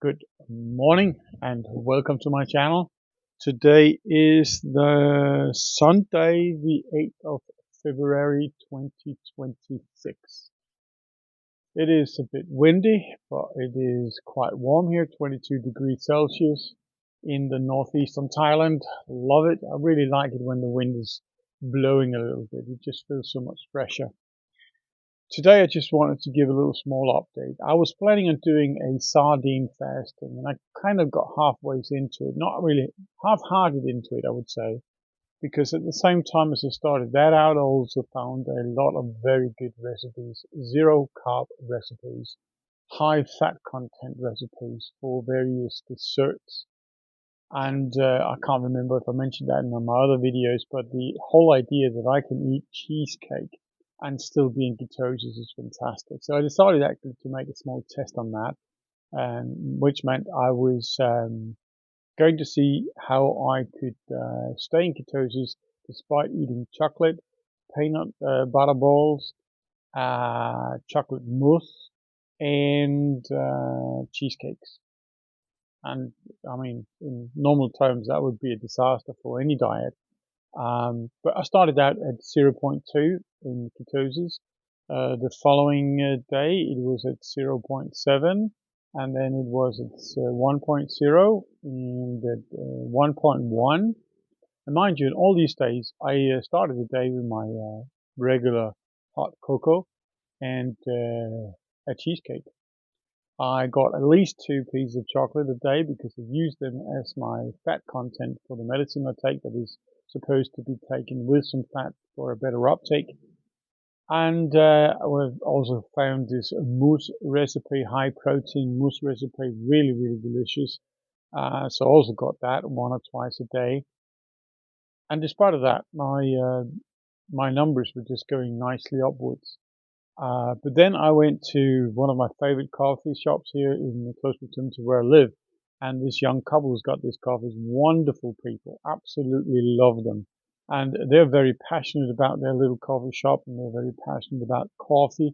Good morning and welcome to my channel. Today is the Sunday, the 8th of February 2026. It is a bit windy, but it is quite warm here, 22 degrees Celsius in the northeastern Thailand. Love it. I really like it when the wind is blowing a little bit. It just feels so much fresher. Today I just wanted to give a little small update. I was planning on doing a sardine fasting and I kind of got halfway into it. Not really half-hearted into it, I would say, because at the same time as I started that out, I also found a lot of very good recipes, zero carb recipes, high fat content recipes for various desserts. And I can't remember if I mentioned that in my other videos, but the whole idea that I can eat cheesecake and still be in ketosis is fantastic. So I decided actually to make a small test on that, which meant I was going to see how I could stay in ketosis despite eating chocolate, peanut butter balls, chocolate mousse, and cheesecakes. And I mean, in normal terms, that would be a disaster for any diet. But I started out at zero point 0.2 in ketosis. The following day, it was at 0.7, and then it was at 1.0 and at 1.1. And mind you, in all these days, I started the day with my regular hot cocoa and a cheesecake. I got at least 2 pieces of chocolate a day because I use them as my fat content for the medicine I take that is supposed to be taken with some fat for a better uptake. And I've also found this mousse recipe, high protein mousse recipe, really, really delicious. So I also got that 1 or 2 a day. And despite of that, my numbers were just going nicely upwards. But then I went to one of my favorite coffee shops here in close proximity to where I live. And this young couple who's got these coffees, wonderful people, absolutely love them. And they're very passionate about their little coffee shop and they're very passionate about coffee.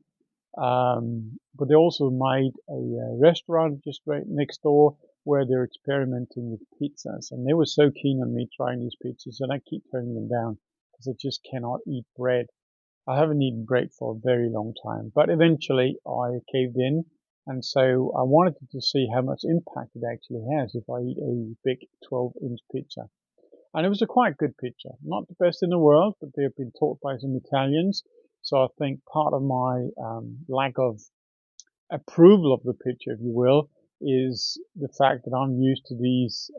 But they also made a restaurant just right next door where they're experimenting with pizzas. And they were so keen on me trying these pizzas and I keep turning them down because I just cannot eat bread. I haven't eaten bread for a very long time, but eventually I caved in, and so I wanted to see how much impact it actually has if I eat a big 12-inch pizza. And it was a quite good pizza. Not the best in the world, but they have been taught by some Italians, so I think part of my lack of approval of the pizza, if you will, is the fact that I'm used to these,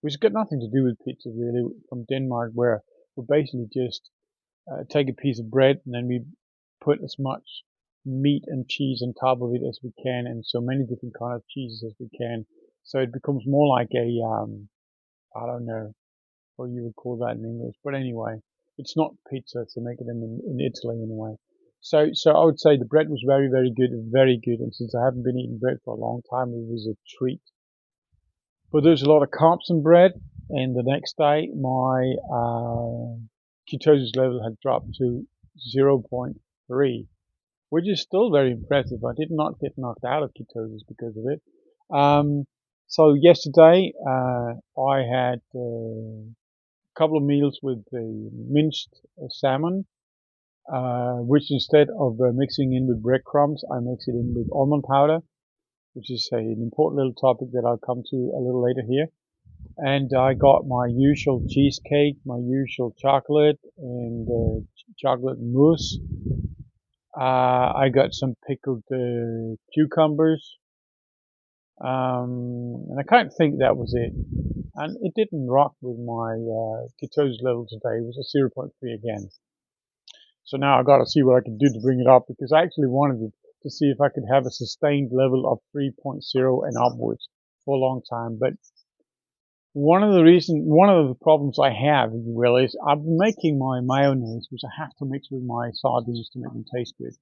which has got nothing to do with pizza really, from Denmark, where we're basically just take a piece of bread and then we put as much meat and cheese on top of it as we can and so many different kind of cheeses as we can. So it becomes more like a, I don't know what you would call that in English, but anyway, it's not pizza to make it in Italy anyway. So I would say the bread was very, very good, very good. And since I haven't been eating bread for a long time, it was a treat. But there's a lot of carbs in bread. And the next day, my ketosis level had dropped to 0.3, which is still very impressive. I did not get knocked out of ketosis because of it. So yesterday I had a couple of meals with the minced salmon, which instead of mixing in with breadcrumbs, I mix it in with almond powder, which is an important little topic that I'll come to a little later here. And I got my usual cheesecake, my usual chocolate, and chocolate mousse. I got some pickled cucumbers. And I kind of think that was it. And it didn't rock with my ketosis level today. It was a 0.3 again. So now I got to see what I can do to bring it up because I actually wanted to see if I could have a sustained level of 3.0 and upwards for a long time. But one of the problems I have, if you will, is I've been making my mayonnaise, which I have to mix with my sardines to make them taste good,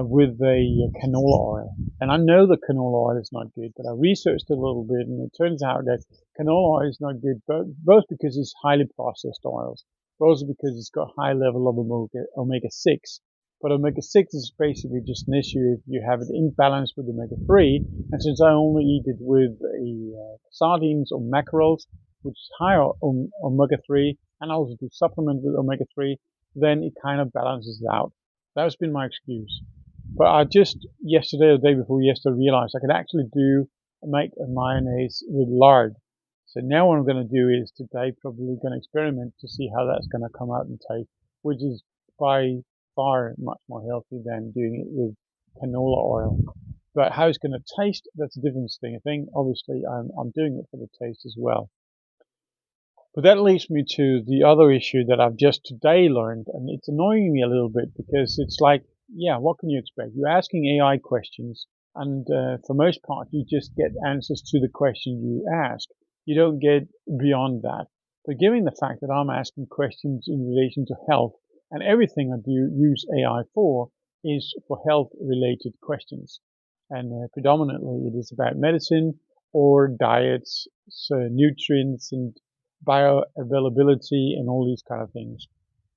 with the canola oil. And I know the canola oil is not good, but I researched it a little bit, and it turns out that canola oil is not good, both because it's highly processed oils, but also because it's got high level of omega-6. But omega-6 is basically just an issue if you have it imbalance with omega-3. And since I only eat it with sardines or mackerels, which is higher on omega-3, and I also do supplement with omega-3, then it kind of balances out. That's been my excuse. But I just yesterday or the day before yesterday realized I could actually make a mayonnaise with lard. So now what I'm going to do is today probably going to experiment to see how that's going to come out and taste, which is by far much more healthy than doing it with canola oil. But how it's going to taste, that's a different thing. I think obviously I'm doing it for the taste as well. But that leads me to the other issue that I've just today learned, and it's annoying me a little bit because it's like, yeah, what can you expect? You're asking AI questions, and for most part, you just get answers to the question you ask. You don't get beyond that. But given the fact that I'm asking questions in relation to health, and everything I do use AI for is for health-related questions, and predominantly it is about medicine or diets, so nutrients and bioavailability and all these kind of things.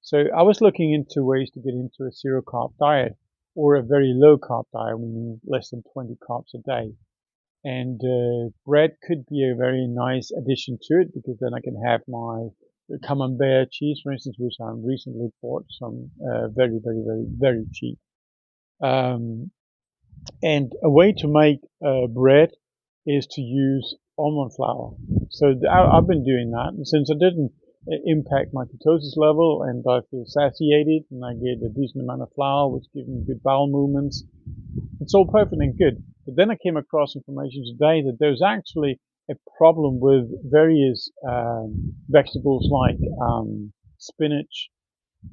So I was looking into ways to get into a zero carb diet or a very low carb diet, meaning less than 20 carbs a day. And bread could be a very nice addition to it because then I can have my camembert cheese, for instance, which I recently bought some very, very, very, very cheap. And a way to make bread is to use almond flour. So I've been doing that, and since it didn't impact my ketosis level, and I feel satiated, and I get a decent amount of flour, which gives me good bowel movements, it's all perfect and good. But then I came across information today that there's actually a problem with various vegetables like spinach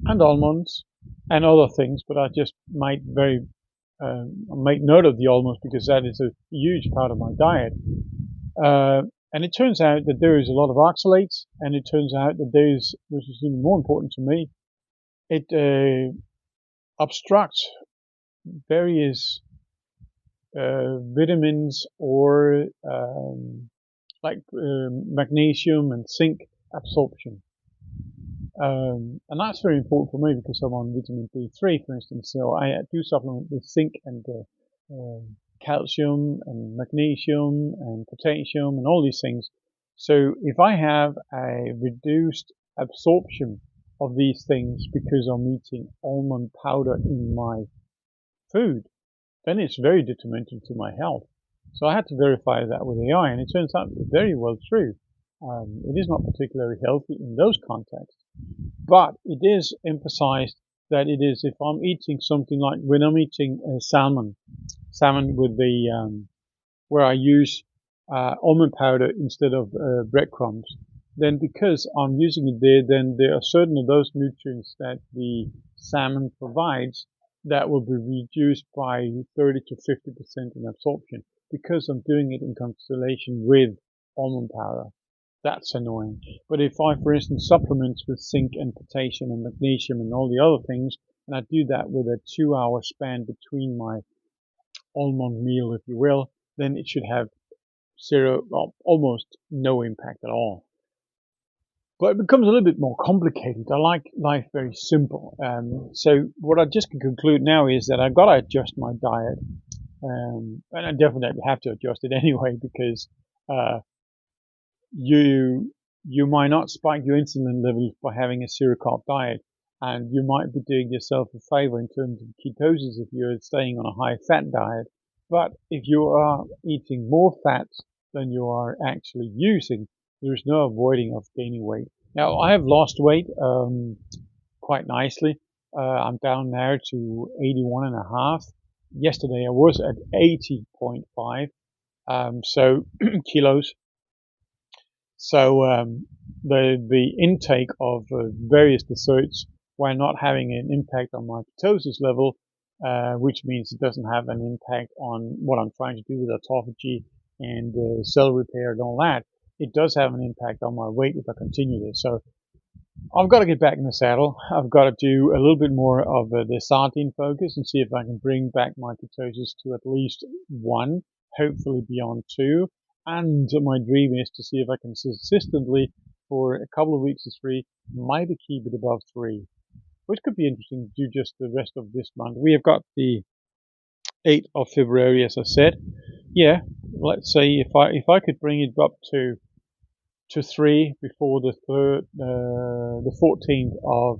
and almonds and other things, but I just might make note of the almonds because that is a huge part of my diet. And it turns out that there is a lot of oxalates, and it turns out that there is, which is even more important to me, it obstructs various vitamins or like magnesium and zinc absorption. And that's very important for me because I'm on vitamin D3, for instance. So I do supplement with zinc and calcium and magnesium and potassium and all these things. So if I have a reduced absorption of these things because I'm eating almond powder in my food, then it's very detrimental to my health. So I had to verify that with AI, and it turns out very well true. It is not particularly healthy in those contexts, but it is emphasized that it is if I'm eating something like when I'm eating salmon with the where I use almond powder instead of breadcrumbs, then because I'm using it there, then there are certain of those nutrients that the salmon provides that will be reduced by 30 to 50% in absorption because I'm doing it in constellation with almond powder. That's annoying. But if I, for instance, supplement with zinc and potassium and magnesium and all the other things, and I do that with a 2-hour span between my almond meal, if you will, then it should have zero, well, almost no impact at all. But it becomes a little bit more complicated. I like life very simple. So what I just can conclude now is that I've got to adjust my diet. And I definitely have to adjust it anyway because you might not spike your insulin levels by having a zero carb diet, and you might be doing yourself a favor in terms of ketosis if you're staying on a high fat diet. But if you are eating more fats than you are actually using, there's no avoiding of gaining weight. Now I have lost weight quite nicely. I'm down now to 81.5. Yesterday I was at 80.5 so kilos. So the intake of various desserts, while not having an impact on my ketosis level, which means it doesn't have an impact on what I'm trying to do with autophagy and cell repair and all that, it does have an impact on my weight if I continue this. So I've got to get back in the saddle. I've got to do a little bit more of the sardine focus and see if I can bring back my ketosis to at least 1, hopefully beyond 2. And my dream is to see if I can consistently, for a couple of weeks to 3, maybe keep it above 3. which could be interesting to do just the rest of this month. We have got the 8th of February, as I said. Yeah, let's say if I could bring it up to 3 before the 14th of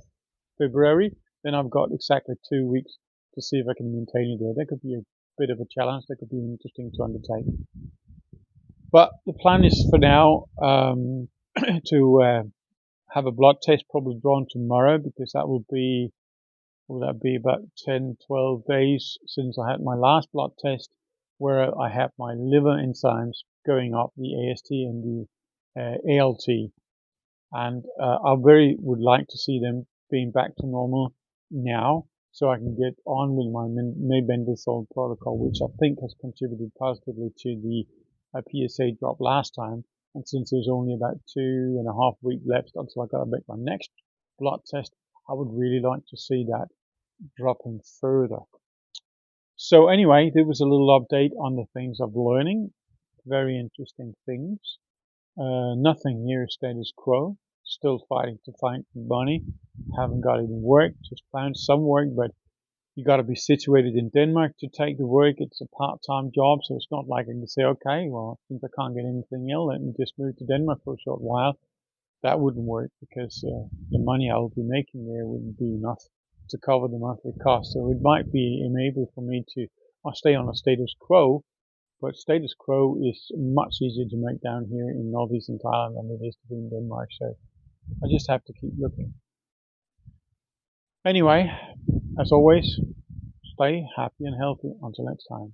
February, then I've got exactly 2 weeks to see if I can maintain it there. That could be a bit of a challenge. That could be interesting to undertake. But the plan is for now to have a blood test probably drawn tomorrow, because that will that be about 10, 12 days since I had my last blood test, where I had my liver enzymes going up, the AST and the ALT. And I very would like to see them being back to normal now, so I can get on with my mebendazole protocol, which I think has contributed positively to the PSA drop last time. And since there's only about 2.5 weeks left until I got to make my next blood test, I would really like to see that dropping further. So anyway, there was a little update on the things I'm learning. Very interesting things. Nothing near status quo. Still fighting to find money. Haven't got any work. Just found some work, but you got to be situated in Denmark to take the work. It's a part-time job, so it's not like I can say, okay, well, since I can't get anything else, let me just move to Denmark for a short while. That wouldn't work, because the money I would be making there wouldn't be enough to cover the monthly cost. So it might be enable for me to stay on a status quo, but status quo is much easier to make down here in northeastern Thailand than it is to do in Denmark. So I just have to keep looking. Anyway, as always, stay happy and healthy. Until next time.